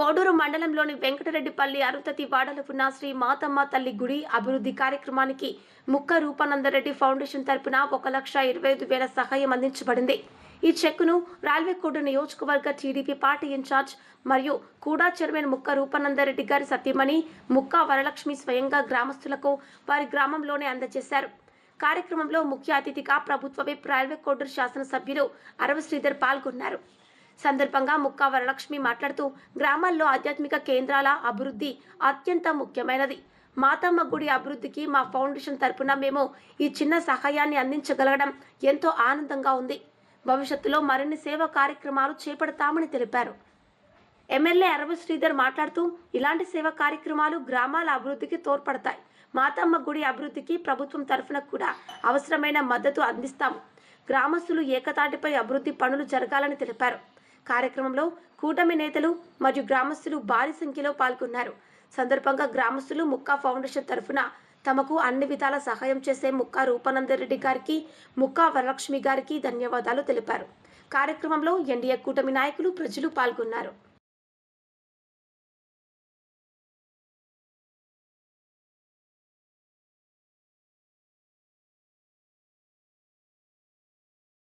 కోడూరు మండలంలోని వెంకటరెడ్డిపల్లి అరుంధతి వాడలో ఉన్న శ్రీ మాతమ్మ తల్లి గుడి అభివృద్ధి కార్యక్రమానికి ముక్క రూపానందరెడ్డి ఫౌండేషన్ తరపున 1,25,000 సహాయం అందించబడింది. ఈ చెక్కును రైల్వే కోడూరు నియోజకవర్గ టీడీపీ పార్టీ ఇన్ఛార్జ్ మరియు కూడా చైర్మన్ ముక్క రూపానందరెడ్డి గారి సతీమణి ముక్క వరలక్ష్మి స్వయంగా గ్రామస్తులకు వారి గ్రామంలోనే అందజేశారు. కార్యక్రమంలో ముఖ్య అతిథిగా ప్రభుత్వ విప్ రైల్వే కోడూరు శాసనసభ్యులు అరవ శ్రీధర్ పాల్గొన్నారు. సందర్భంగా ముక్క వరలక్ష్మి మాట్లాడుతూ గ్రామాల్లో ఆధ్యాత్మిక కేంద్రాల అభివృద్ధి అత్యంత ముఖ్యమైనది. మాతమ్మ గుడి అభివృద్ధికి మా ఫౌండేషన్ తరపున మేము ఈ చిన్న సహాయాన్ని అందించగలగడం ఎంతో ఆనందంగా ఉంది. భవిష్యత్తులో మరిన్ని సేవా కార్యక్రమాలు చేపడతామని తెలిపారు. ఎమ్మెల్యే అరవ శ్రీధర్ మాట్లాడుతూ ఇలాంటి సేవా కార్యక్రమాలు గ్రామాల అభివృద్ధికి తోడ్పడతాయి. మాతమ్మ గుడి అభివృద్ధికి ప్రభుత్వం తరఫున కూడా అవసరమైన మద్దతు అందిస్తాము. గ్రామస్తులు ఏకతాటిపై అభివృద్ధి పనులు జరగాలని తెలిపారు. కార్యక్రమంలో కూటమి నేతలు మరియు గ్రామస్తులు భారీ సంఖ్యలో పాల్గొన్నారు. సందర్భంగా గ్రామస్తులు ముక్క ఫౌండేషన్ తరఫున తమకు అన్ని విధాల సహాయం చేసే ముక్క రూపానందరెడ్డి గారికి, ముక్క వరలక్ష్మి గారికి ధన్యవాదాలు తెలిపారు. కార్యక్రమంలో ఎన్డీఏ కూటమి నాయకులు, ప్రజలు పాల్గొన్నారు.